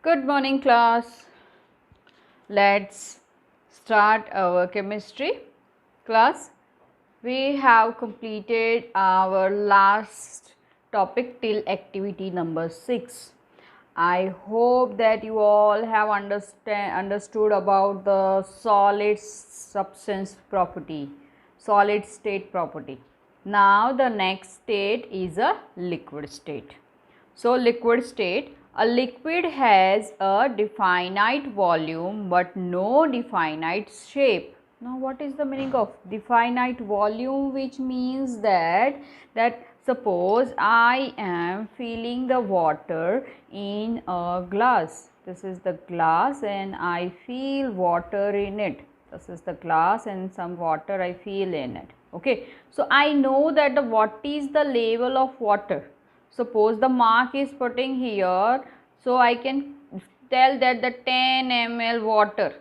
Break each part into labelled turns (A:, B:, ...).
A: Good morning, class. Let's start our chemistry class. We have completed our last topic till activity number 6. I hope that you all have understood about the solid substance property, solid state property. Now the next state is a liquid state. So liquid state, a liquid has a definite volume but no definite shape. Now what is the meaning of definite volume? Which means that suppose I am filling the water in a glass. This is the glass and I feel water in it. This is the glass and some water I feel in it. Okay, so I know that what is the level of water. Suppose the mark is putting here, so I can tell that the 10 ml water,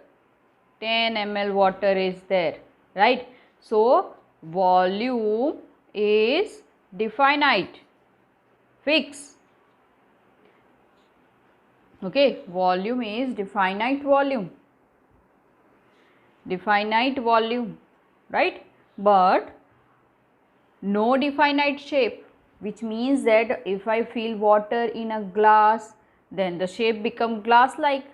A: 10 ml water is there, right? So volume is definite, fixed. Okay, volume is definite volume, right? But no definite shape, which means that if I fill water in a glass, then the shape become glass like.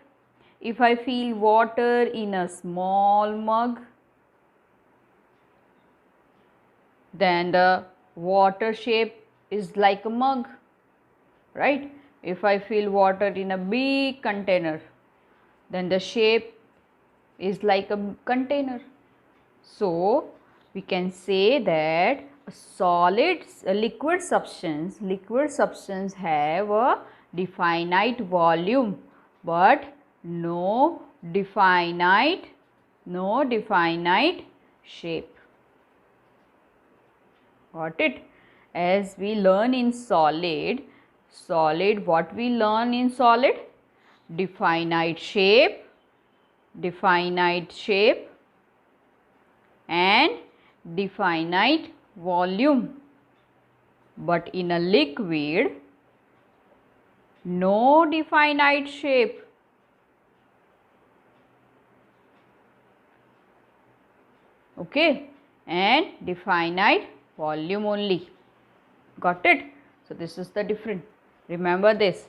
A: If I fill water in a small mug, then the water shape is like a mug, right? If I fill water in a big container, then the shape is like a container. So we can say that a liquid substance have a definite volume but no definite shape. Got it? As we learn in solid, what we learn in solid? Definite shape and definite volume. But in a liquid, no definite shape. Okay, and definite volume only. Got it? So this is the difference. Remember this.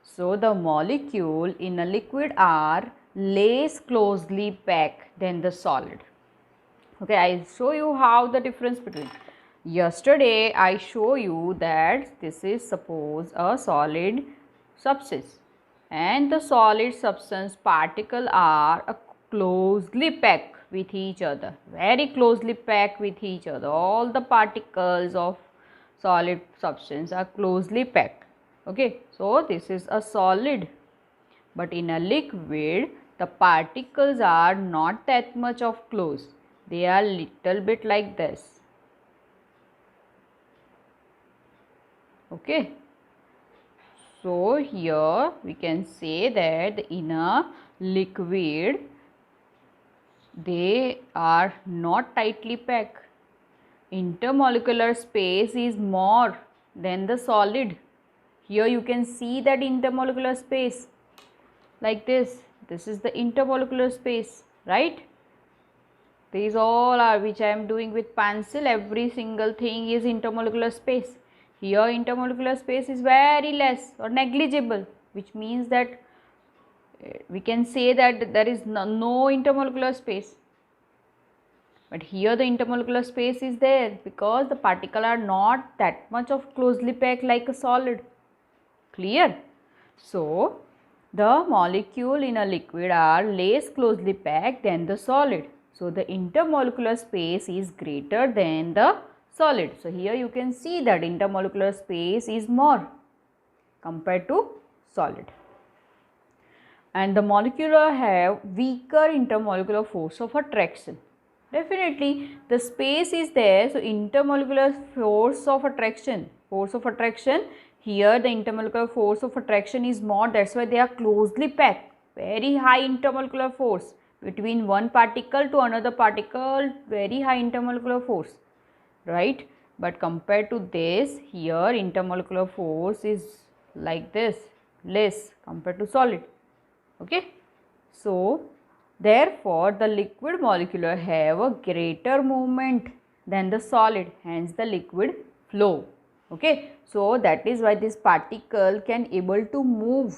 A: So the molecule in a liquid are less closely packed than the solid. Okay, I'll show you how the difference between. Yesterday I show you that this is suppose a solid substance and the solid substance particle are closely packed with each other, very closely packed with each other. All the particles of solid substance are closely packed. Okay, so this is a solid. But in a liquid, the particles are not that much of close. They are little bit like this. Okay. So here we can say that in a liquid, they are not tightly packed. Intermolecular space is more than the solid. Here you can see that intermolecular space like this. This is the intermolecular space, right? These all are which I am doing with pencil. Every single thing is intermolecular space. Here intermolecular space is very less or negligible, which means that we can say that there is no intermolecular space. But here the intermolecular space is there because the particles are not that much of closely packed like a solid. Clear? So the molecule in a liquid are less closely packed than the solid. So the intermolecular space is greater than the solid. So here you can see that intermolecular space is more compared to solid. And the molecular have weaker intermolecular force of attraction. Definitely the space is there, so intermolecular force of attraction, here the intermolecular force of attraction is more, that's why they are closely packed. Very high intermolecular force between one particle to another particle, very high intermolecular force, right? But compared to this, here intermolecular force is like this, less compared to solid. Okay. So therefore the liquid molecule have a greater movement than the solid, hence the liquid flow. Okay. So that is why this particle can able to move,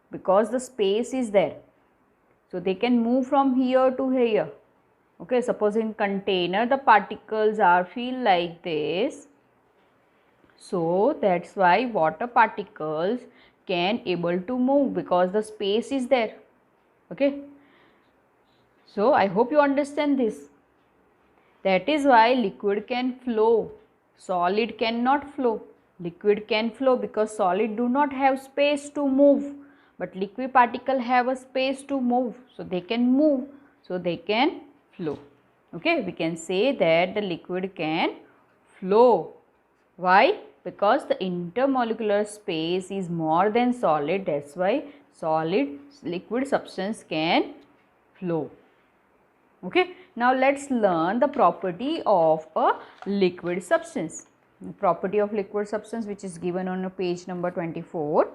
A: because the space is there. So they can move from here to here. Okay, suppose in container the particles are feel like this. So that's why water particles can able to move, because the space is there. Okay. So I hope you understand this. That is why liquid can flow, solid cannot flow. Liquid can flow because solid do not have space to move, but liquid particle have a space to move, so they can move, so they can flow. Okay, we can say that the liquid can flow. Why? Because the intermolecular space is more than solid, that's why solid liquid substance can flow. Okay, now let's learn the property of a liquid substance. The property of liquid substance, which is given on page number 24.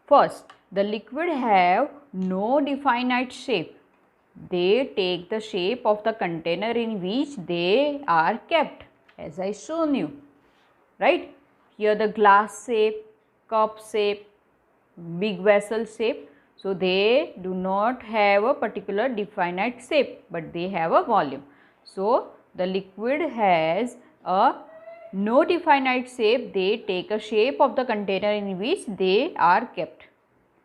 A: First, the liquid have no definite shape. They take the shape of the container in which they are kept, as I shown you, right? Here the glass shape, cup shape, big vessel shape. So they do not have a particular definite shape, but they have a volume. So the liquid has a no definite shape. They take a shape of the container in which they are kept.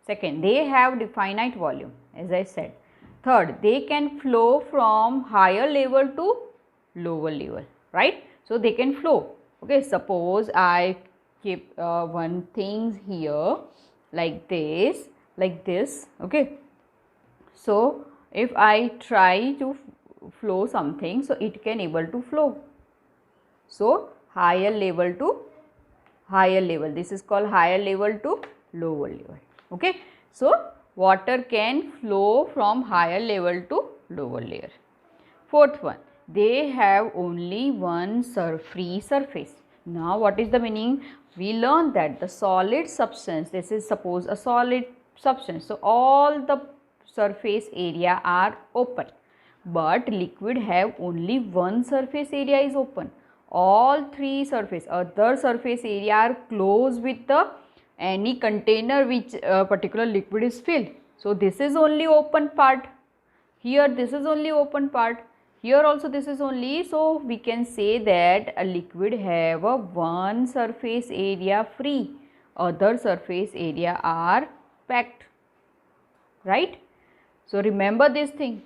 A: Second, they have definite volume, as I said. Third, they can flow from higher level to lower level, right? So they can flow. Okay, suppose I keep one thing here like this, okay. So if I try to flow something, so it can able to flow. So higher level to higher level, this is called higher level to lower level. Okay, so water can flow from higher level to lower layer. Fourth one, they have only one free surface. Now what is the meaning? We learned that the solid substance, this is suppose a solid substance, so all the surface area are open, but liquid have only one surface area is open. All three surface, other surface area are closed with the any container which particular liquid is filled. So this is only open part. Here this is only open part, here also this is only. So we can say that a liquid have a one surface area free, other surface area are packed, right? So remember this thing,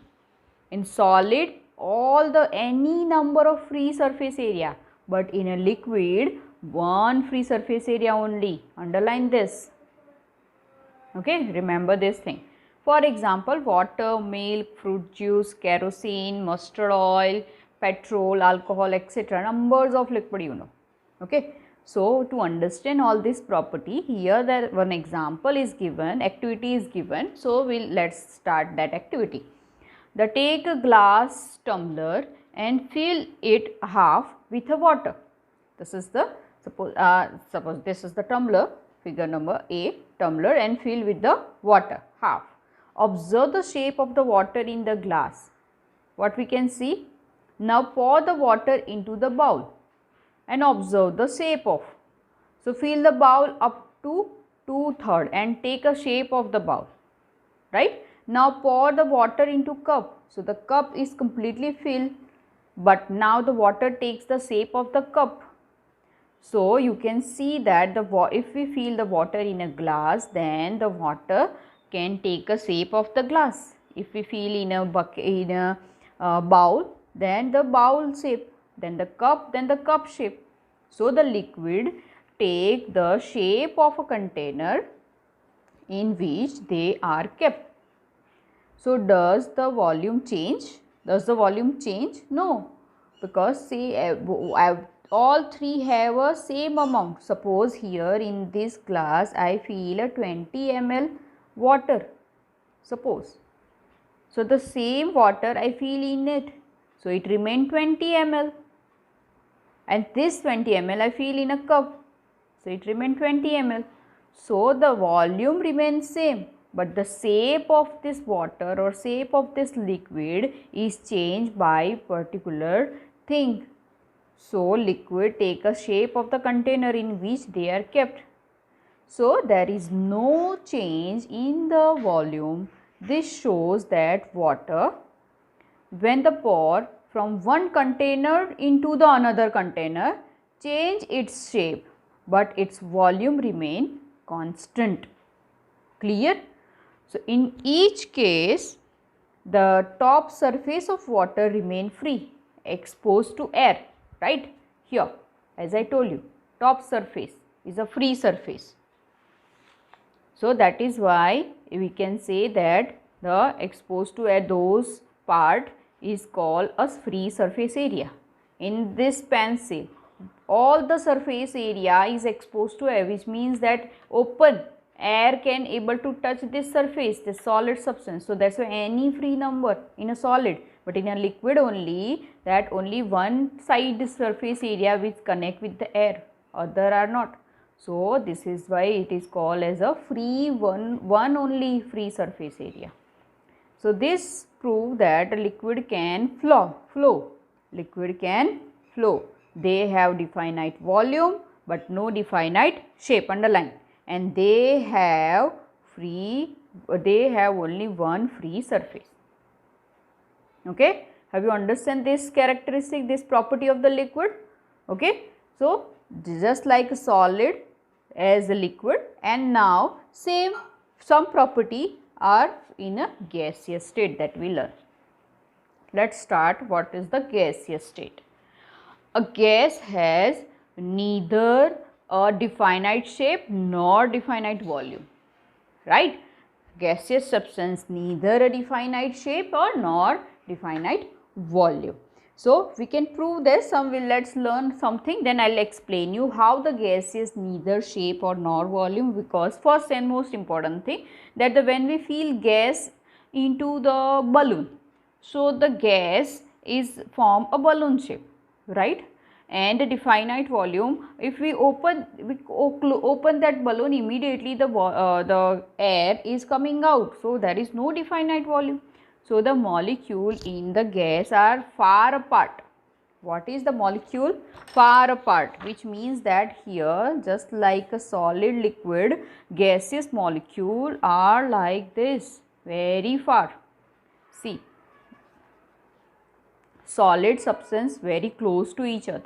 A: in solid all the any number of free surface area, but in a liquid one free surface area only. Underline this. Okay, remember this thing. For example, water, milk, fruit juice, kerosene, mustard oil, petrol, alcohol, etc. Numbers of liquid you know. Okay. So to understand all this property, here that one example is given, activity is given. So let's start that activity. The take a glass tumbler and fill it half with a water. This is the suppose this is the tumbler, figure number A, tumbler, and fill with the water half. Observe the shape of the water in the glass. What we can see? Now pour the water into the bowl and observe the shape of. So fill the bowl up to 2/3 and take a shape of the bowl, right? Now pour the water into cup. So the cup is completely filled, but now the water takes the shape of the cup. So you can see that if we fill the water in a glass, then the water can take a shape of the glass. If we fill in a bucket, in a bowl, then the bowl shape, then the cup shape. So the liquid take the shape of a container in which they are kept. So does the volume change? Does the volume change? No, because see all three have a same amount. Suppose here in this glass I fill a 20 ml water, suppose. So the same water I fill in it, so it remain 20 ml, and this 20 ml I fill in a cup, so it remain 20 ml. So the volume remains same, but the shape of this water or shape of this liquid is changed by particular thing. So liquid take a shape of the container in which they are kept. So there is no change in the volume. This shows that water, when the pour from one container into the another container, change its shape, but its volume remain constant. Clear? So in each case, the top surface of water remain free, exposed to air, right? Here, as I told you, top surface is a free surface. So that is why we can say that the exposed to air, those part is called as free surface area. In this pencil, all the surface area is exposed to air, which means that open air can able to touch this surface, this solid substance. So that's why any free number in a solid, but in a liquid only, that only one side surface area which connect with the air, other are not. So this is why it is called as a free one only free surface area. So this proves that a liquid can flow. Liquid can flow. They have definite volume but no definite shape, underline, and they have only one free surface. Okay, have you understand this characteristic, this property of the liquid? Okay, so just like a solid as a liquid, and now some property are in a gaseous state that we learn. Let's start. What is the gaseous state? A gas has neither a definite shape nor definite volume, right? Gaseous substance neither a definite shape or nor definite volume. So we can prove this. Let's learn something, then I'll explain you how the gas is neither shape or nor volume. Because first and most important thing, that when we fill gas into the balloon, so the gas is form a balloon shape, right? And a definite volume, if we open that balloon, immediately the air is coming out, so there is no definite volume. So the molecule in the gas are far apart. What is the molecule? Far apart, which means that here, just like a solid liquid, gaseous molecule are like this, very far. See, solid substance very close to each other,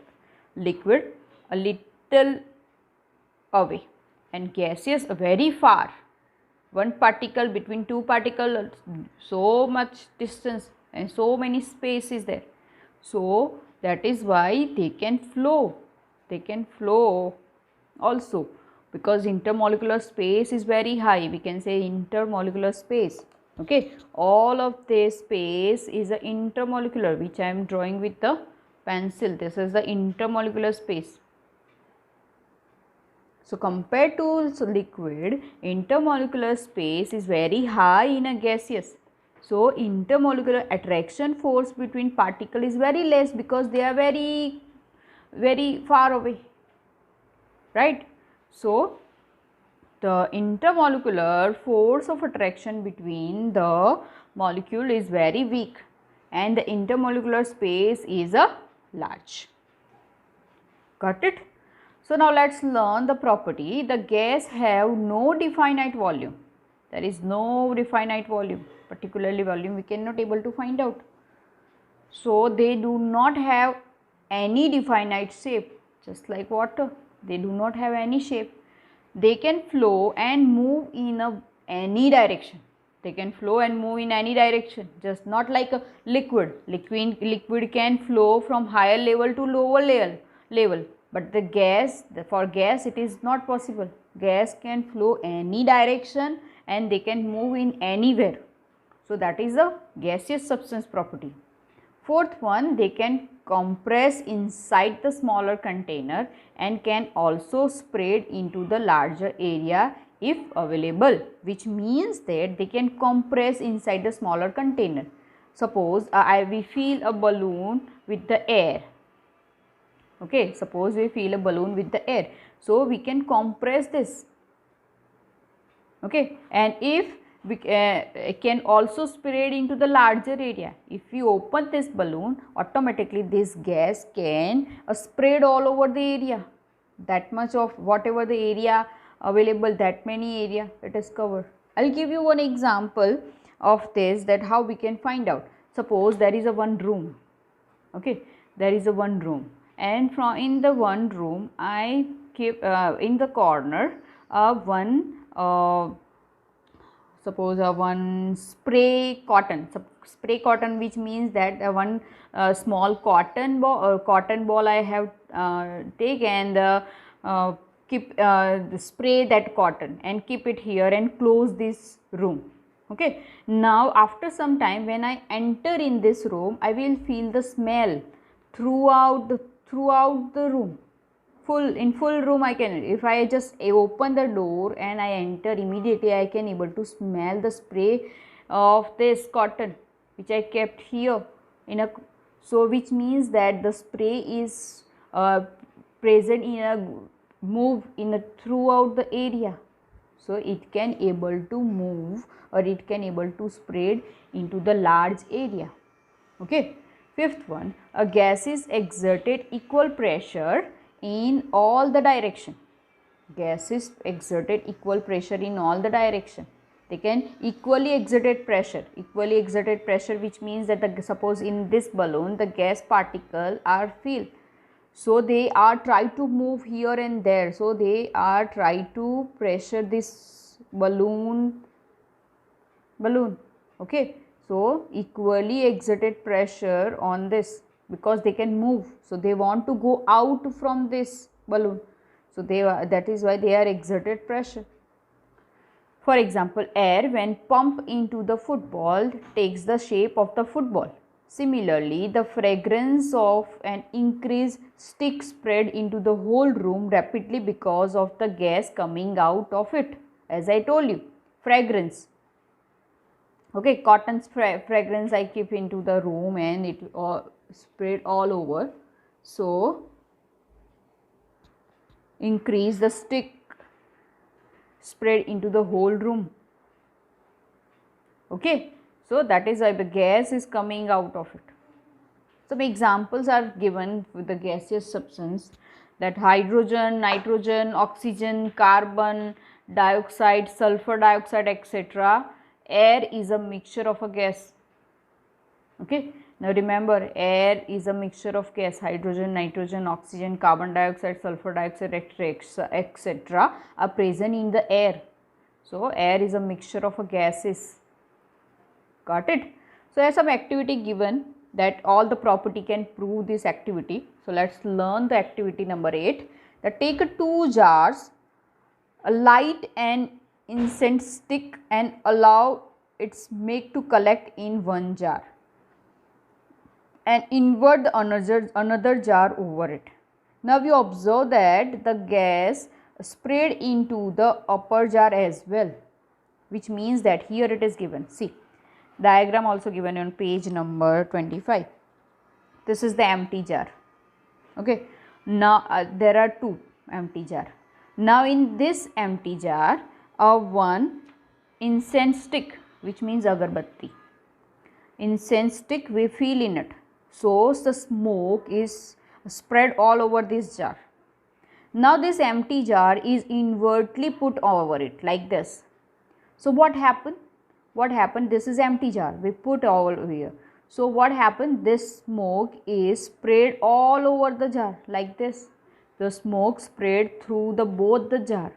A: liquid a little away, and gaseous very far. One particle between two particles, so much distance and so many space is there. So that is why they can flow. They can flow also, because intermolecular space is very high. We can say intermolecular space. Okay, all of this space is a intermolecular, which I am drawing with the pencil. This is the intermolecular space. So compared to liquid, intermolecular space is very high in a gaseous. So intermolecular attraction force between particle is very less, because they are very far away, right? So the intermolecular force of attraction between the molecule is very weak, and the intermolecular space is a large. Got it? So now let's learn the property. The gas have no definite volume. There is no definite volume, particularly volume we cannot able to find out. So they do not have any definite shape, just like water. They do not have any shape. They can flow and move in any direction. They can flow and move in any direction, just not like a liquid. Liquid can flow from higher level to lower level. But the gas, for gas it is not possible. Gas can flow any direction and they can move in anywhere. So that is the gaseous substance property. Fourth one, they can compress inside the smaller container and can also spread into the larger area if available, which means that they can compress inside the smaller container. Suppose we fill a balloon with the air. Okay, suppose we fill a balloon with the air, so we can compress this. Okay, and if can also spread into the larger area. If you open this balloon, automatically this gas can spread all over the area. That much of whatever the area available, that many area it is covered. I'll give you one example of this, that how we can find out. Suppose there is a one room. Okay, there is a one room, and from in the one room I keep in the corner one suppose one spray cotton, which means that one small cotton ball I have take and keep spray that cotton and keep it here and close this room. Okay, now after some time when I enter in this room, I will feel the smell throughout the room. In full room I can, if I just open the door and I enter, immediately I can able to smell the spray of this cotton which I kept here in a, so which means that the spray is present in a move in a throughout the area, so it can able to move or it can able to spread into the large area. Okay, fifth one, a gas is exerted equal pressure in all the direction. Gas is exerted equal pressure in all the direction. They can equally exerted pressure, which means that suppose in this balloon the gas particle are filled, so they are try to move here and there, so they are try to pressure this balloon. Okay, so equally exerted pressure on this, because they can move, so they want to go out from this balloon, so that is why they are exerted pressure. For example, air when pumped into the football takes the shape of the football. Similarly, the fragrance of an increased stick spread into the whole room rapidly because of the gas coming out of it. As I told you, fragrance. Okay, cotton's fragrance I keep into the room and it spread all over, so increase the stick spread into the whole room. Okay, so that is why the gas is coming out of it. Some examples are given with the gaseous substance, that hydrogen, nitrogen, oxygen, carbon dioxide, sulfur dioxide, etc. Air is a mixture of a gas. Okay, now remember, air is a mixture of gas. Hydrogen, nitrogen, oxygen, carbon dioxide, sulfur dioxide, etc. are present in the air. So air is a mixture of a gases. Got it? So there is some activity given that all the property can prove this activity. So let's learn the activity number 8. That take 2 jars, a light and incense stick and allow its make to collect in one jar, and invert the another jar over it. Now you observe that the gas spread into the upper jar as well, which means that here it is given. See, diagram also given on page number 25. This is the empty jar. Okay, now there are 2 empty jar. Now in this empty jar, one incense stick, which means agarbatti. Incense stick we fill in it, so the smoke is spread all over this jar. Now this empty jar is invertly put over it like this. So what happened? This is empty jar, we put all here. So what happened? This smoke is spread all over the jar like this. The smoke spread through both the jar.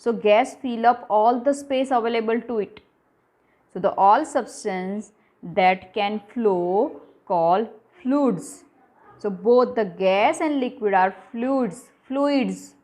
A: So gas fill up all the space available to it. So the all substance that can flow called fluids. So both the gas and liquid are fluids.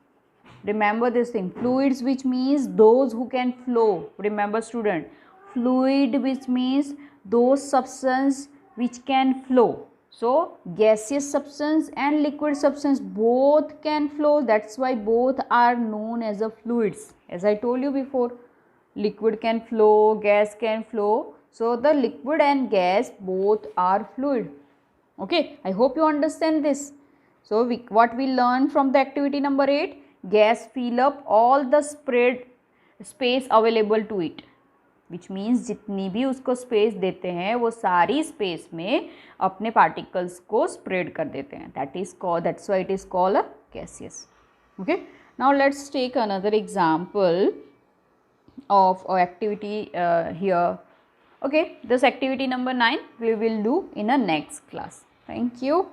A: Remember this thing, fluids, which means those who can flow. Remember student, fluid which means those substance which can flow. So gaseous substance and liquid substance both can flow, that's why both are known as a fluids. As I told you before, liquid can flow, gas can flow, so the liquid and gas both are fluid. Okay, I hope you understand this. So what we learned from the activity number 8, gas fill up all the spread space available to it. Which means जितनी भी उसको space देते हैं वो सारी space में अपने particles को स्प्रेड कर देते हैं. That's why it is called a gaseous. Okay, now let's take another example of activity here. Okay, this activity number 9 we will do in a next class. Thank you.